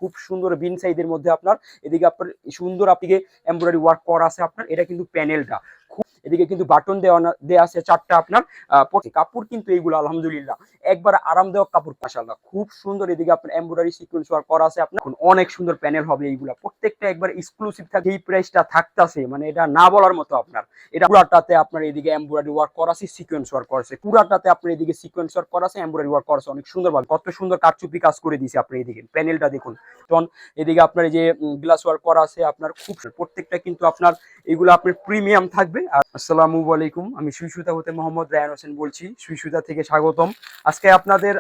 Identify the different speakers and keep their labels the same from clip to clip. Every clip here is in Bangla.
Speaker 1: খুব সুন্দর বিন সাইজের মধ্যে আপনার এদিকে আপনার সুন্দর আপনাকে এমব্রয়ডারি ওয়ার্ক করা আছে আপনার। এটা কিন্তু প্যানেলটা এদিকে কিন্তু বাটন দেওয়া আছে 4টা আপনার। কাপড় কিন্তু এইগুলো আলহামদুলিল্লাহ একবার আরামদায়ক কাপড় মাশাআল্লাহ খুব সুন্দর। এদিকে আপনার এমব্রয়ডারি সিকোয়েন্স ওয়ার্ক করা আছে আপনার, অনেক সুন্দর প্যানেল হবে এইগুলা, প্রত্যেকটা একবার এক্সক্লুসিভ থাকে। এই প্রাইসটা থাকতাছে মানে এটা না বলার মতো আপনার। এটা পুরাটাতে আপনার এদিকে এমব্রয়ডারি ওয়ার্ক করা আছে, সিকোয়েন্স ওয়ার্ক করা আছে, পুরাটাতে আপনার এদিকে সিকোয়েন্স ওয়ার্ক করা আছে, এমব্রয়ডারি ওয়ার্ক করা আছে অনেক সুন্দরভাবে। কত সুন্দর কারচুপি কাজ করে দিয়েছে আপনার এদিকে প্যানেলটা দেখুন। তখন এদিকে আপনার এই যে গ্লাস ওয়ার্ক করা আছে আপনার, খুব প্রত্যেকটা কিন্তু আপনার এগুলো আপনার প্রিমিয়াম থাকবে। আসসালামু আলাইকুম, আমি সুইসুতা হতে মোহাম্মদ রায়হান হোসেন বলছি, সুইসুতা থেকে স্বাগতম। আজকে আপনাদের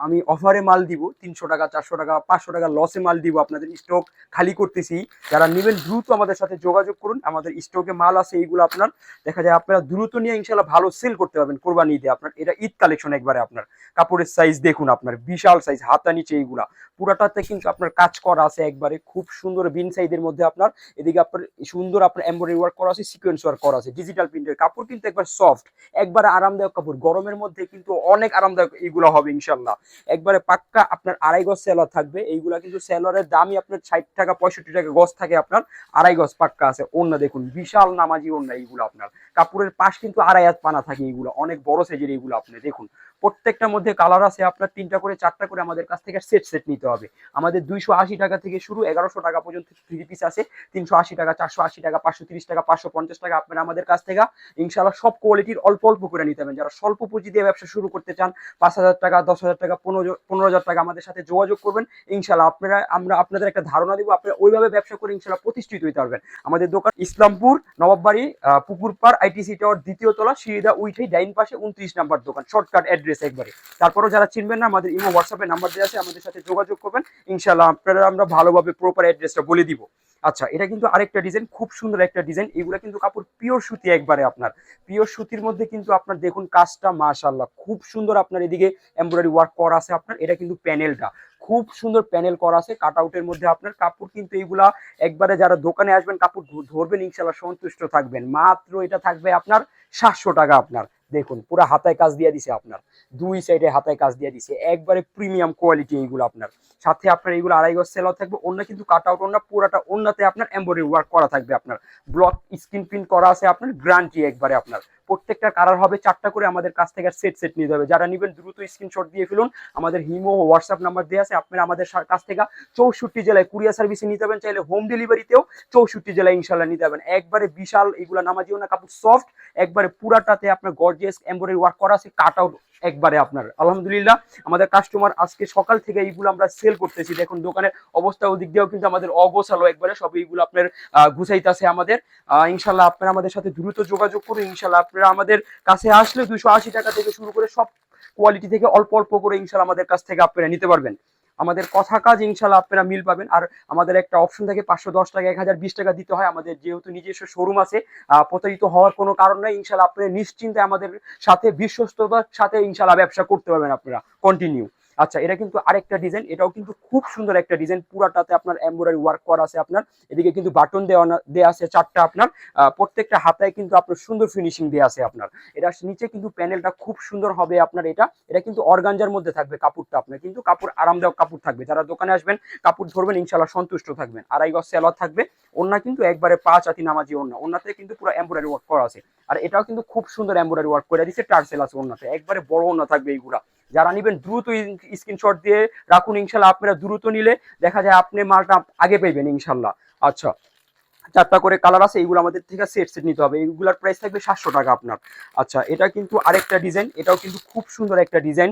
Speaker 1: আমি অফারে মাল দিব 300 টাকা, 400 টাকা, 500 টাকা লসে মাল দিব। আপনাদের স্টক খালি করতেছি, যারা নেবেন দ্রুত আমাদের সাথে যোগাযোগ করুন। আমাদের স্টকে মাল আছে এইগুলো আপনার দেখা যায় আপনারা দ্রুত নিয়ে ইনশাল্লাহ ভালো সেল করতে পারবেন কোরবানি ঈদে। আপনার এটা ঈদ কালেকশন একবারে। আপনার কাপড়ের সাইজ দেখুন, আপনার বিশাল সাইজ, হাতা নিচে এইগুলা পুরাটাতে কিন্তু আপনার কাজ করা আছে একবারে খুব সুন্দর বিন সাইজের মধ্যে আপনার। এদিকে আপনার সুন্দর আপনার এমব্রয়ডারি ওয়ার্ক করা আছে, সিকোয়েন্স ওয়ার্ক করা আছে, ডিজিটাল প্রিন্টের কাপড় কিন্তু একবার সফট, একবার আরামদায়ক কাপড়, গরমের মধ্যে কিন্তু অনেক আরামদায়ক এইগুলো হবে ইনশাল্লাহ। একবারে পাক্কা আপনার 2.5 গজ সেলর থাকবে এইগুলা, কিন্তু সেলরের দামই আপনার 60 টাকা 65 টাকা গজ থাকে আপনার, 2.5 গজ পাক্কা আছে। ওন্না দেখুন বিশাল নামাজি ওন্না এইগুলো আপনার, কাপড়ের পাশ কিন্তু 2.5 হাত পানা থাকে এইগুলো, অনেক বড় সাইজের এইগুলো। আপনি দেখুন প্রত্যেকটার মধ্যে কালার আছে আপনার, 3টা করে 4টা করে আমাদের কাছ থেকে সেট নিতে হবে। আমাদের 280 টাকা থেকে শুরু, 1100 টাকা পর্যন্ত 3 পিস আছে, 380 টাকা, 480 টাকা, 530 টাকা, 550 টাকা। আপনারা আমাদের কাছ থেকে ইনশাআল্লাহ সব কোয়ালিটির অল্প অল্প করে নিতে হবে। যারা স্বল্প পুঁজি দিয়ে ব্যবসা শুরু করতে চান, 5,000 টাকা, 10,000 টাকা, 15,000 টাকা আমাদের সাথে যোগাযোগ করবেন ইনশাআল্লাহ। আমরা আপনাদের একটা ধারণা দিব, আপনারা ওইভাবে ব্যবসা করে ইনশাআল্লাহ প্রতিষ্ঠিত হতে পারবেন। আমাদের দোকান ইসলামপুর নবাববাড়ি পুকুরপাড় আইটিসি টাওয়ার 2য় তলা, সিঁড়িদা উঠেই ডাইন পাশে 29 নাম্বার দোকান, শর্টকাট অ্যাড্রেস একবারে। তারপরও যারা চিনবেন না, আমাদের ইমো হোয়াটসঅ্যাপে নাম্বার দেওয়া আছে, আমাদের সাথে যোগাযোগ করবেন ইনশাআল্লাহ। আপনারা আমরা ভালোভাবে প্রপার অ্যাড্রেসটা বলে দিব। আচ্ছা, এটা কিন্তু আরেকটা ডিজাইন, খুব সুন্দর একটা ডিজাইন। এগুলো কিন্তু কাপড় পিওর সুতি একবারে আপনার, পিওর সুতির মধ্যে কিন্তু আপনার দেখুন কাজটা মাশাআল্লাহ খুব সুন্দর। আপনার এদিকে এমব্রয়ডারি ওয়ার্ক করা আছে আপনার, এটা কিন্তু প্যানেলটা খুব সুন্দর প্যানেল করা আছে কাট আউটের মধ্যে আপনার। কাপড় কিন্তু এইগুলা একবারে যারা দোকানে আসবেন কাপড় ধরবেন ইনশাআল্লাহ সন্তুষ্ট থাকবেন। মাত্র এটা থাকবে আপনার 700 টাকা। আপনার দেখুন পুরো হাতায় কাজ দিয়ে দিছে আপনার, 2 সাইডে হাতায় কাজ দিয়ে দিছে, একবারে প্রিমিয়াম কোয়ালিটি এইগুলো আপনার। সাথে আপনার এইগুলো 2.5 গজ সেলর থাকবে, ওন্না কিন্তু কাট আউট ওন্না, পুরাটা ওন্নাতে আপনার এমব্রয়ডারি ওয়ার্ক করা থাকবে আপনার, ব্লক স্ক্রিন প্রিন্ট করা আছে আপনার, গ্যারান্টি একবারে আপনার। প্রত্যেকটা কালার হবে 4টা করে, আমাদের কাছ থেকে সেট নিতে হবে। যারা নেবেন দ্রুত স্ক্রিনশট দিয়ে ফেলুন, আমাদের হিমো হোয়াটসঅ্যাপ নাম্বার দেওয়া আছে। আপনারা আমাদের কাছ থেকে 64 জেলায় কুরিয়ার সার্ভিসে নিতে পারবেন, চাইলে হোম ডেলিভারিতেও 64 জেলায় ইনশাল্লাহ নিতে পারবেন। একবারে বিশাল এইগুলা নামাজিও না কাপড়, সফট একবারে, পুরাটাতে আপনার গর্জিয়াস এমব্রয়ডারি ওয়ার্ক করা আছে, কাট আউট একবারে আপনার। আলহামদুলিল্লাহ আমাদের কাস্টমার আজকে সকাল থেকে এইগুলো আমরা সেল করতেছি। দেখুন দোকানের অবস্থা ওদিক দিয়েও কিন্তু আমাদের অগোছালো একবারে, সব এইগুলো আপনার গুছাইতেছে আমাদের। ইনশাল্লাহ আপনারা আমাদের সাথে দ্রুত যোগাযোগ করুন ইনশাল্লাহ। আপনারা আমাদের কাছে আসলে 280 টাকা থেকে শুরু করে সব কোয়ালিটি থেকে অল্প অল্প করে ইনশাল্লাহ আমাদের কাছ থেকে আপনারা নিতে পারবেন। আমাদের কথা কাজ ইনশাল্লাহ আপনারা মিল পাবেন। আর আমাদের একটা অপশন থাকে 510 টাকা, 1020 টাকা দিতে হয়। আমাদের যেহেতু নিজস্ব শোরুম আছে, প্রতারিত হওয়ার কোনো কারণ নাই ইনশাল্লাহ। আপনারা নিশ্চিন্তে আমাদের সাথে বিশ্বস্ততার সাথে ইনশাল্লাহ ব্যবসা করতে পারবেন আপনারা কন্টিনিউ। আচ্ছা, এটা কিন্তু আরেকটা ডিজাইন, এটাও কিন্তু খুব সুন্দর একটা ডিজাইন, পুরাটাতে আপনার এমব্রয়ডারি ওয়ার্ক করা আছে আপনার। এদিকে কিন্তু বাটন দেওয়া আছে 4টা আপনার, প্রত্যেকটা হাতায় কিন্তু আপনার সুন্দর ফিনিশিং দেওয়া আছে আপনার। এটা নিচে কিন্তু প্যানেলটা খুব সুন্দর হবে আপনার। এটা কিন্তু অর্গানজার মধ্যে থাকবে কাপড়টা আপনার, কিন্তু কাপড় আরামদায়ক কাপড় থাকবে। যারা দোকানে আসবেন কাপড় ধরবেন ইনশাল্লাহ সন্তুষ্ট থাকবেন। 2.5 গজ সেলর থাকবে, ওন্না কিন্তু একবারে 5 হাতি নামাজি ওন্না, ওন্নাতে কিন্তু পুরো এমব্রয়ডারি ওয়ার্ক করা আছে। আর এটাও কিন্তু খুব সুন্দর এমব্রয়ডারি ওয়ার্ক করে দিচ্ছে, টার্সেল আছে ওন্নাতে, একবারে বড় ওন্না থাকবে এইগুলা। যারা নেবেন দ্রুত স্ক্রিনশট দিয়ে রাখুন ইনশাল্লাহ। আপনারা দ্রুত নিলে দেখা যায় আপনি মালটা আগে পাইবেন ইনশাল্লাহ। আচ্ছা, 4টা করে কালার আছে, এইগুলো আমাদের থেকে সেট নিতে হবে। এইগুলার প্রাইস থাকবে 700 টাকা আপনার। আচ্ছা, এটা কিন্তু আরেকটা ডিজাইন, এটাও কিন্তু খুব সুন্দর একটা ডিজাইন।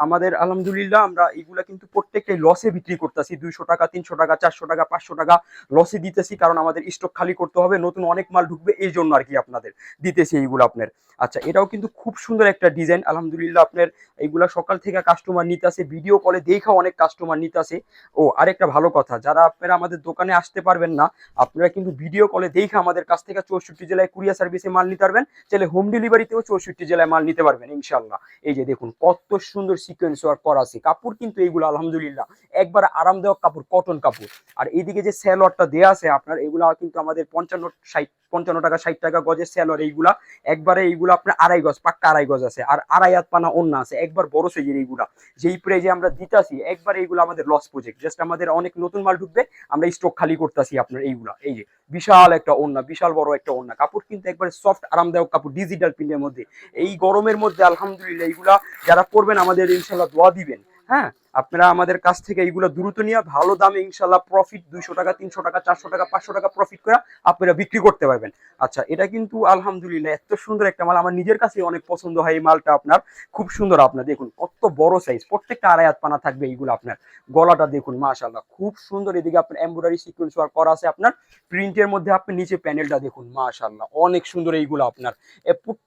Speaker 1: আমাদের আলহামদুলিল্লাহ আমরা এইগুলা কিন্তু প্রত্যেকটাই লসে বিক্রি করতেছি, 200 টাকা, 300 টাকা, 400 টাকা, 500 টাকা লসে দিতেছি, কারণ আমাদের স্টক খালি করতে হবে, নতুন অনেক মাল ঢুকবে এই জন্য আর কি আপনাদের দিতেছি এইগুলো আপনার। আচ্ছা, এটাও কিন্তু খুব সুন্দর একটা ডিজাইন আলহামদুলিল্লাহ আপনার। এইগুলা সকাল থেকে কাস্টমার নিতে আসে, ভিডিও কলে দেখা অনেক কাস্টমার নিতে আসে। ও আরেকটা ভালো কথা, যারা আপনারা আমাদের দোকানে আসতে পারবেন না, আপনারা কিন্তু ভিডিও কলে দেখে আমাদের কাছ থেকে 64 জেলায় কুরিয়ার সার্ভিসে মাল নিতে পারবেন, চাইলে হোম ডেলিভারিতেও 64 জেলায় মাল নিতে পারবেন ইনশাল্লাহ। এই যে দেখুন কত সুন্দর সিকোয়েন্স ওয়ার্ক করা আছে, কাপড় কিন্তু এইগুলো আলহামদুলিল্লাহ একবার আরামদায়ক কাপড়, কটন কাপড়। আর এইদিকে যে স্যালোয়ারটা দেওয়া আছে আপনার, এগুলা কিন্তু আমাদের 55 টাকা 60 টাকা গজের স্যালোয়ার, এইগুলা একবারে এইগুলো আপনার আড়াই গজ, পাক্কা আড়াই গজ আছে, আর আড়াই হাত পানা ওন্না আছে, একবার বড় সাইজের। এইগুলা যেই প্রাইজে আমরা দিতাছি একবার এইগুলো আমাদের লস প্রজেক্ট, জাস্ট আমাদের অনেক নতুন মাল ঢুকবে, আমরা স্টক খালি করতেছি আপনার এইগুলা। এই যে বিশাল একটা ওন্না, বিশাল বড় একটা ওন্না, কাপড় কিন্তু একবারে সফট আরামদায়ক কাপড় ডিজিটাল প্রিন্টের মধ্যে। এই গরমের মধ্যে আলহামদুলিল্লাহ এইগুলা যারা পরবেন আমাদের ইনশাল্লাহ দোয়া দিবেন। হ্যাঁ, আপনারা আমাদের কাছ থেকে এইগুলো দ্রুত নিয়ে ভালো দামে ইনশাল্লাহ প্রফিট 200 টাকা 300 টাকা 400 টাকা 500 টাকা প্রফিট করে আপনারা বিক্রি করতে পারবেন। আচ্ছা, এটা কিন্তু আলহামদুলিল্লাহ এত সুন্দর একটা মাল, আমার নিজের কাছে অনেক পছন্দ হয় এই মালটা আপনার, খুব সুন্দর। আপনার দেখুন কত বড় সাইজ, প্রত্যেকটা আড়াই হাত পানা থাকবে এইগুলো। আপনার গলাটা দেখুন মাশাআল্লাহ খুব সুন্দর, এদিকে আপনার এমব্রয়ডারি সিকোয়েন্স ওয়ার্ক করা আছে আপনার প্রিন্টের মধ্যে। আপনি নিচে প্যানেলটা দেখুন মাশাআল্লাহ অনেক সুন্দর এইগুলো আপনার,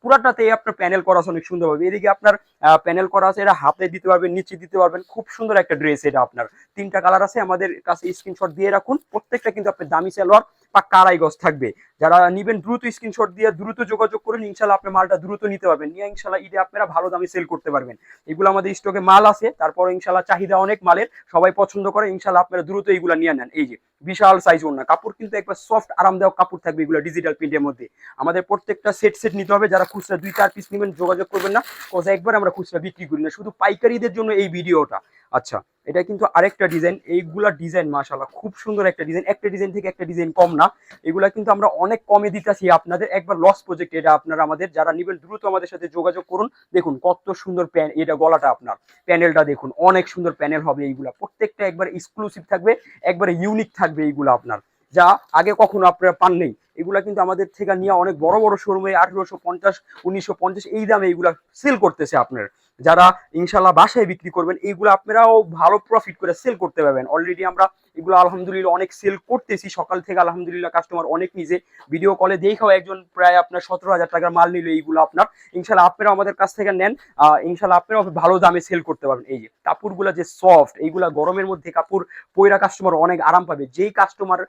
Speaker 1: পুরাটাতে আপনার প্যানেল করা আছে অনেক সুন্দর ভাবে। এদিকে আপনার প্যানেল করা আছে, এটা হাতে দিতে পারবেন, নিচে দিতে পারবেন, খুব সুন্দর একটা ড্রেস এটা আপনার। 3টা কালার আছে, আমাদের কাছে স্ক্রিনশট দিয়ে রাখুন। প্রত্যেকটা কিন্তু আপনার দামি সালোয়ার, পাক্কা আড়াই গজ থাকবে। যারা নিবেন দ্রুত স্ক্রিনশট দিয়ে দ্রুত যোগাযোগ করুন, ইনশাল্লাহ আপনার মালটা দ্রুত নিতে পারবেন, নিয়ে ইনশাল্লাহ ঈদে আপনারা ভালো দামে সেল করতে পারবেন। এগুলো আমাদের স্টকে মাল আছে, তারপর ইনশাল্লাহ চাহিদা অনেক মালের, সবাই পছন্দ করে, ইনশাল্লাহ আপনারা দ্রুত এইগুলো নিয়ে নেন। এই যে বিশাল সাইজ ওন্না, কাপড় কিন্তু একবার সফট আরামদায়ক কাপড় থাকবে এগুলো ডিজিটাল প্রিন্টের মধ্যে। আমাদের প্রত্যেকটা সেট সেট নিতে হবে, যারা খুচরা 2-4 পিস নেবেন যোগাযোগ করবেন না, কোথাও একবার আমরা খুচরা বিক্রি করি না, শুধু পাইকারিদের জন্য এই ভিডিওটা। আচ্ছা, এটা কিন্তু আরেকটা ডিজাইন, এইগুলা ডিজাইন মাশাআল্লাহ খুব সুন্দর একটা ডিজাইন, একটা ডিজাইন থেকে একটা ডিজাইন কম না। এগুলা কিন্তু আমরা অনেক কমে দিতেছি আপনাদের, একবার লস প্রজেক্ট এটা আপনারা আমাদের যারা নেবেন দ্রুত আমাদের সাথে যোগাযোগ করুন। দেখুন কত সুন্দর প্যান, এটা গলাটা আপনার, প্যানেলটা দেখুন অনেক সুন্দর প্যানেল হবে এইগুলা, প্রত্যেকটা একবার এক্সক্লুসিভ থাকবে, একবারে ইউনিক থাকবে এইগুলা আপনার, যা আগে কখনো আপনারা পান নেই। এগুলা কিন্তু আমাদের থেকে নিয়ে অনেক বড় বড় শোরুমে 1850 1950 এই দামে এইগুলা সেল করতেছে আপনার। যারা ইনশাল্লাহ বাসায় বিক্রি করবেন এইগুলো আপনারাও ভালো প্রফিট করে সেল করতে পারবেন। অলরেডি আমরা এগুলো আলহামদুলিল্লাহ অনেক সেল করতেছি, সকাল থেকে আলহামদুলিল্লাহ কাস্টমার অনেক নিজে ভিডিও কলে দেখাও একজন প্রায় আপনার 17,000 টাকার মাল নিল এইগুলো আপনার। ইনশাল্লাহ আপনারা আমাদের কাছ থেকে নেন, ইনশাল্লাহ আপনারাও ভালো দামে সেল করতে পারবেন। এই যে কাপড়গুলো যে সফট, এইগুলা গরমের মধ্যে কাপড় পয়রা কাস্টমার অনেক আরাম পাবে। যেই কাস্টমার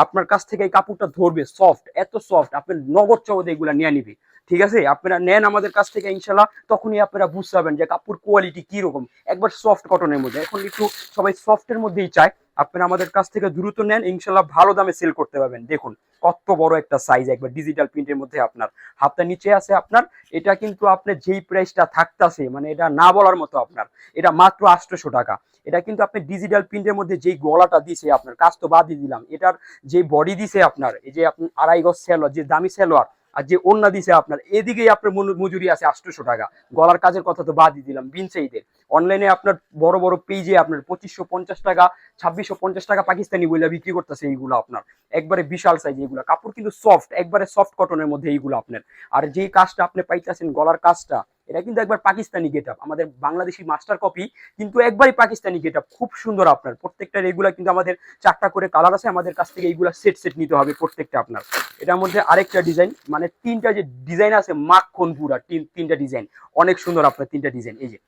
Speaker 1: আপনার কাছ থেকে এই কাপড়টা ধরবে সফট, এত সফট, আপনার নগদ চগদে এগুলা নিয়ে নিবে। ঠিক আছে, আপনারা নেন আমাদের কাছ থেকে ইনশাল্লাহ, তখনই আপনারা বুঝতে পারবেন যে কাপড় কোয়ালিটি কি রকম, একবার সফট কটনের মধ্যে। এখন একটু সবাই সফটের মধ্যেই চায়, আপনারা আমাদের কাছ থেকে দ্রুত নেন, ইনশাল্লাহ ভালো দামে সেল করতে পারবেন। দেখুন কত বড় একটা সাইজ, একবার ডিজিটাল প্রিন্টের মধ্যে আপনার, হাতটা নিচে আছে আপনার। এটা কিন্তু আপনার যেই প্রাইসটা থাকতেছে মানে এটা না বলার মতো আপনার, এটা মাত্র 800 টাকা। এটা কিন্তু আপনি ডিজিটাল প্রিন্টের মধ্যে যেই গলাটা দিছে আপনার, কাজ তো বাদই দিলাম, এটার যে বডি দিছে আপনার, এই যে আপনি আড়াই গজ সালোয়ার, যে দামি সালোয়ার, আর যে ওন্না দিছে আপনার, এদিকেই আপনার মজুরি আছে 800 টাকা। গলার কাজের কথা তো বাদই দিলাম, বিনসাইডের অনলাইনে আপনার বড় বড় পেজে আপনার 2550 টাকা 2650 টাকা পাকিস্তানি বইলা বিক্রি করতেছে এইগুলো আপনার, একবারে বিশাল সাইজ। এইগুলো কাপড় কিন্তু সফট, একবারে সফট কটনের মধ্যে এইগুলো আপনার। আর যেই কাজটা আপনি পাইতেছেন গলার কাজটা, এটা কিন্তু একবার পাকিস্তানি গেট আপ, আমাদের বাংলাদেশি মাস্টার কপি, কিন্তু একবারই পাকিস্তানি গেট আপ, খুব সুন্দর আপনার। প্রত্যেকটা এগুলা কিন্তু আমাদের 4টা করে কালার আছে, আমাদের কাছ থেকে এইগুলা সেট সেট নিতে হবে প্রত্যেকটা আপনার। এটার মধ্যে আরেকটা ডিজাইন, মানে 3টা যে ডিজাইন আছে মাখন পুরা 3টা ডিজাইন অনেক সুন্দর আপনার, 3টা ডিজাইন। এই যে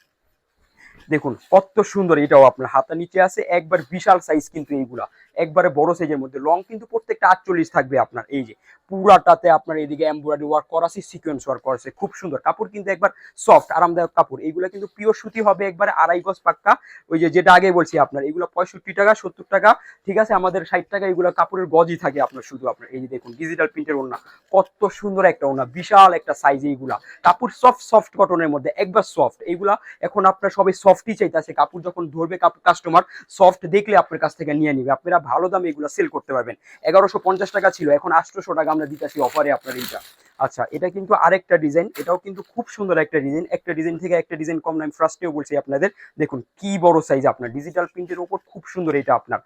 Speaker 1: দেখুন কত সুন্দর, এটাও আপনার হাতা নিচে আছে, একবার বিশাল সাইজ কিন্তু এইগুলা, একবারে বড় সাইজের মধ্যে। লং কিন্তু প্রত্যেকটা 48 থাকবে আপনার। এই যে পুরাটাতে আপনার এদিকে এমব্রয়ডারি ওয়ার্ক করা আছে, সিকোয়েন্স ওয়ার্ক করা আছে, খুব সুন্দর কাপড় কিন্তু একবার সফট আরামদায়ক কাপড়। এইগুলা কিন্তু পিওর সুতি হবে, একবারে আড়াই গজ পাক্কা। ওই যে যেটা আগে বলছি আপনার, এগুলো 65 টাকা 70 টাকা, ঠিক আছে, আমাদের 60 টাকা এগুলো কাপড়ের গজই থাকে আপনার শুধু আপনার। এই যে দেখুন ডিজিটাল প্রিন্টের ওড়না, কত সুন্দর একটা ওড়না, বিশাল একটা সাইজ। এইগুলা কাপড় সফট সফট কটনের মধ্যে, একবার সফট। এইগুলা এখন আপনার সবাই সফটই চাইতেছে, কাপড় যখন ধরবে কাস্টমার সফট দেখলে আপনার কাছ থেকে নিয়ে নিবে, আপনারা ভালো দামে এগুলো সেল করতে পারবেন। 1150 টাকা ছিল, এখন 800 টাকা আমরা দিতেছি অফারে আপনার এইটা। আচ্ছা, এটা কিন্তু আরেকটা ডিজাইন, এটাও কিন্তু খুব সুন্দর একটা ডিজাইন, একটা ডিজাইন থেকে একটা ডিজাইন কম না, আমি ফার্স্টেও বলছি আপনাদের। দেখুন কি বড় সাইজ আপনার, ডিজিটাল প্রিন্টের উপর খুব সুন্দর এটা আপনার।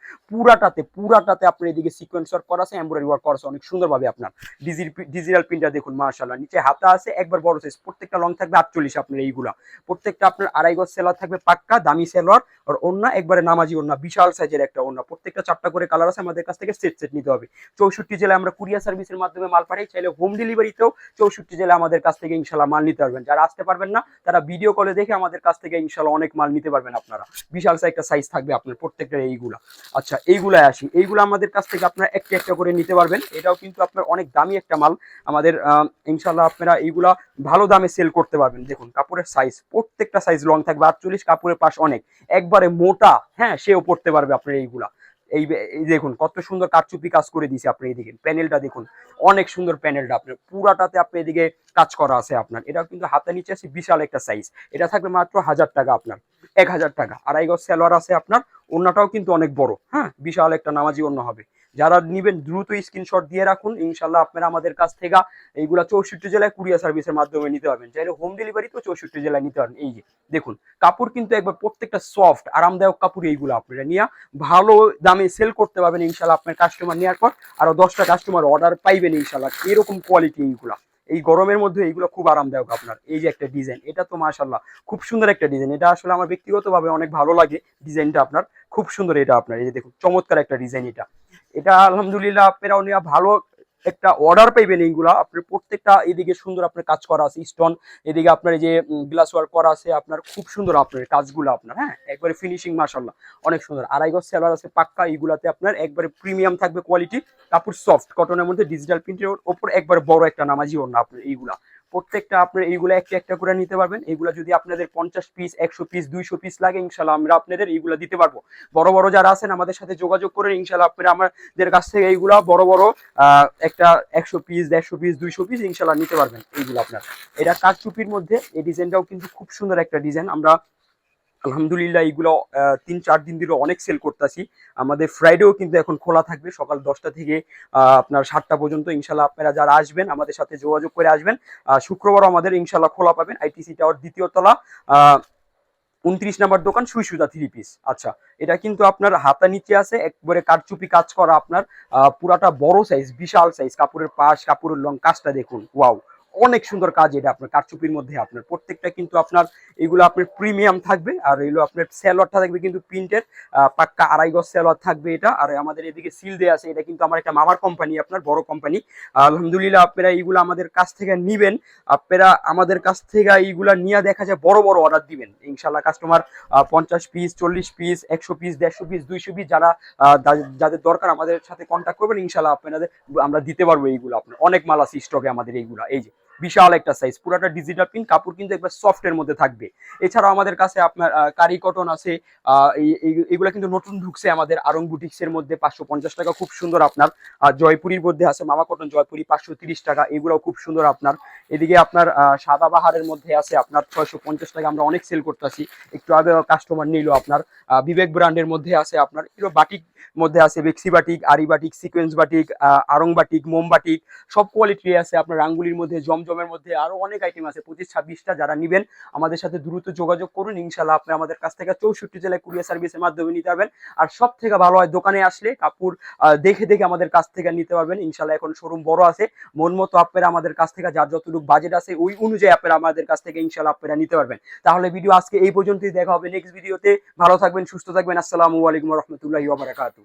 Speaker 1: পুরাটাতে আপনার এদিকে সিকোয়েন্স ওয়ার্ক করা আছে, এমব্রয়ডারি ওয়ার্ক করা আছে অনেক সুন্দরভাবে আপনার। ডিজিটাল প্রিন্টার দেখুন মাশাআল্লাহ, নিচে হাতা আছে, একবার বড় সাইজ, প্রত্যেকটা লং থাকবে 48 আপনার। এইগুলা প্রত্যেকটা আপনার আড়াই গজ সেলার থাকবে পাক্কা দামি সেলার, আর ওন্না একবারে নামাজি ওন্না, বিশাল সাইজের একটা ওন্না। প্রত্যেকটা 4টা করে কালার আছে, আমাদের কাছ থেকে সেট সেট নিতে হবে। 64 জেলায় আমরা কুরিয়ার সার্ভিসের মাধ্যমে মাল পাঠাই, চাইলে হোম ডেলিভারিতে আসলেও 64 জেলা আমাদের কাছ থেকে ইনশাল্লাহ মাল নিতে পারবেন। যারা আসতে পারবেন না তারা ভিডিও কলে দেখে আমাদের কাছ থেকে ইনশাল্লাহ অনেক মাল নিতে পারবেন আপনারা। বিশাল একটা সাইজ থাকবে আপনার প্রত্যেকটা এইগুলা। আচ্ছা এইগুলাই আসি, এইগুলো আমাদের কাছ থেকে আপনারা একটা একটা করে নিতে পারবেন। এটাও কিন্তু আপনার অনেক দামি একটা মাল আমাদের, ইনশাল্লাহ আপনারা এইগুলা ভালো দামে সেল করতে পারবেন। দেখুন কাপড়ের সাইজ, প্রত্যেকটা সাইজ লং থাকবে 48, কাপড়ের পাশ অনেক একবারে মোটা, হ্যাঁ সেও পড়তে পারবে আপনার এইগুলা। এই দেখুন কত সুন্দর কারচুপি কাজ করে দিয়েছে আপনি, এইদিকে প্যানেলটা দেখুন অনেক সুন্দর প্যানেলটা আপনার পুরাটাতে আপনি এদিকে কাজ করা আছে আপনার। এটাও কিন্তু হাতে নিচে আছে বিশাল একটা সাইজ। এটা থাকবে মাত্র 1000 টাকা আপনার, 1000 টাকা। আড়াই গজ সেলোয়ার আছে আপনার, ওন্নাটাও কিন্তু অনেক বড়, হ্যাঁ বিশাল একটা নামাজি ওন্না হবে। যারা নিবেন দ্রুত স্ক্রিনশট দিয়ে রাখুন, ইনশাল্লাহ আপনারা আমাদের কাছ থেকে এইগুলা 64 জেলায় কুরিয়ার সার্ভিসের মাধ্যমে নিতে পারবেন। চাইলে হোম ডেলিভারি তো 64 জেলায় নিতে পারবেন। এই যে দেখুন কাপড় কিন্তু একবার প্রত্যেকটা সফট আরামদায়ক কাপড়, এইগুলো আপনারা নিয়ে ভালো দামে সেল করতে পারবেন ইনশাল্লাহ। আপনার কাস্টমার নেওয়ার পর আরো 10টা কাস্টমার অর্ডার পাইবেন ইনশাল্লাহ। এরকম কোয়ালিটি এইগুলা, এই গরমের মধ্যে এইগুলো খুব আরামদায়ক আপনার। এই যে একটা ডিজাইন, এটা তো মাশাআল্লাহ খুব সুন্দর একটা ডিজাইন। এটা আসলে আমার ব্যক্তিগতভাবে অনেক ভালো লাগে ডিজাইনটা আপনার, খুব সুন্দর এটা আপনার। এই যে দেখুন চমৎকার একটা ডিজাইন এটা। এটা আলহামদুলিল্লাহ আপনারাও নিয়ে ভালো একটা অর্ডার পাইবেন। এইগুলা আপনার প্রত্যেকটা এদিকে সুন্দর আপনার কাজ করা আছে স্টোন, এদিকে আপনার এই যে গ্লাস ওয়ার্ক করা আছে আপনার, খুব সুন্দর আপনার কাজগুলো আপনার, হ্যাঁ একবারে ফিনিশিং মাশাআল্লাহ অনেক সুন্দর। আড়াই গজ সেলার আছে পাক্কা, এইগুলাতে আপনার একবারে প্রিমিয়াম থাকবে কোয়ালিটি। কাপড় সফট কটনের মধ্যে ডিজিটাল প্রিন্টের ওপর একবারে বড় একটা নামাজি ওড়না আপনার। এইগুলা প্রত্যেকটা আপনার এইগুলো একটা একটা করে নিতে পারবেন। এইগুলা যদি আপনাদের 50 পিস 100 পিস 200 পিস লাগে ইনশাল্লাহ আমরা আপনাদের এইগুলা দিতে পারবো। বড় বড় যারা আছেন আমাদের সাথে যোগাযোগ করেন ইনশাল্লাহ আপনারা আমাদের কাছ থেকে এইগুলা বড় বড় একটা 100 পিস 150 পিস 200 পিস ইনশাল্লাহ নিতে পারবেন এইগুলো আপনার। এটা কারচুপির মধ্যে এই ডিজাইনটাও কিন্তু খুব সুন্দর একটা ডিজাইন। আমরা আলহামদুলিল্লাহ এইগুলো 3-4 দিন ধরে অনেক সেল করতেছি। আমাদের ফ্রাইডেও কিন্তু এখন খোলা থাকবে সকাল 10টা থেকে আপনার 7টা পর্যন্ত। ইনশাল্লাহ আপনারা যারা আসবেন আমাদের সাথে যোগাযোগ করে আসবেন। শুক্রবার আমাদের ইনশাল্লাহ খোলা পাবেন, আইটিসি টাওয়ার 2য় তলা 29 নাম্বার দোকান, সুই সুতা 3 পিস। আচ্ছা এটা কিন্তু আপনার হাতা নিচে আছে একবারে কারচুপি কাজ করা আপনার, পুরাটা বড় সাইজ বিশাল সাইজ। কাপড়ের পাশ কাপড়ের লং কাজটা দেখুন, ওয়াও অনেক সুন্দর কাজ এটা আপনার কারচুপির মধ্যে আপনার। প্রত্যেকটা কিন্তু আপনার এগুলো আপনার প্রিমিয়াম থাকবে। আর এগুলো আপনার সেলোয়ারটা থাকবে কিন্তু প্রিন্টের পাক্কা আড়াই গজ সেলোয়ার থাকবে এটা। আর আমাদের এদিকে সিল দেওয়া আছে, এটা কিন্তু আমার একটা মামার কোম্পানি আপনার, বড় কোম্পানি। আলহামদুলিল্লাহ আপনারা এইগুলো আমাদের কাছ থেকে নিবেন, আপনারা আমাদের কাছ থেকে এইগুলা নিয়ে দেখা যায় বড় বড় অর্ডার দিবেন ইনশাল্লাহ। Customer 50 piece 40 piece 100 piece 150 piece 200 piece যারা যাদের দরকার আমাদের সাথে কন্ট্যাক্ট করবেন ইনশাল্লাহ আপনাদের আমরা দিতে পারবো। এইগুলো আপনার অনেক মাল আছে স্টকে আমাদের এইগুলা। এই যে বিশাল একটা সাইজ, পুরাটা ডিজিটাল প্রিন্ট, কাপড় কিন্তু একবার সফট এর মধ্যে থাকবে। এছাড়াও আমাদের কাছে আপনার কারি কটন আছে, এইগুলা কিন্তু নতুন ঢুকছে আমাদের আরং বুটিক্স এর মধ্যে। 550 টাকা খুব সুন্দর আপনার। জয়পুরীর মধ্যে আছে মামা কটন জয়পুরি 530 টাকা, এগুলাও খুব সুন্দর আপনার। এদিকে আপনার সাদাবাহারের মধ্যে আছে আপনার 650 টাকা, আমরা অনেক সেল করতেছি। একটু আগে কাস্টমার নিল আপনার। বিবেক ব্র্যান্ডের মধ্যে আছে আপনার, এগুলো বাটিক মধ্যে আছে বেক্সি বাটিক, আরি batik, sequence batik, Aarong batik, মোম বাটিক, সব কোয়ালিটি আছে আপনার। রাঙ্গুলির মধ্যে জমজমের মধ্যে আরো অনেক আইটেম আছে 25-26টা। যারা নিবেন আমাদের সাথে দ্রুত যোগাযোগ করুন ইনশাল্লাহ। আপনি আমাদের কাছ থেকে 64 জেলায় কুরিয়ার সার্ভিসের মাধ্যমে নিতে পারবেন। আর সব থেকে ভালো হয় দোকানে আসলে কাপড় দেখে দেখে আমাদের কাছ থেকে নিতে পারবেন ইনশাল্লাহ। এখন শোরুম বড় আছে, মন মতো আপনারা আমাদের কাছ থেকে যার যতটুকু বাজেট আছে ওই অনুযায়ী আপনারা আমাদের কাছ থেকে ইনশাল্লাহ আপনারা নিতে পারবেন। তাহলে ভিডিও আজকে এই পর্যন্তই, দেখা হবে নেক্সট ভিডিওতে। ভালো থাকবেন, সুস্থ থাকবেন। আসসালামু আলাইকুম ওয়া রাহমাতুল্লাহি ওয়া বারাকাতুহু।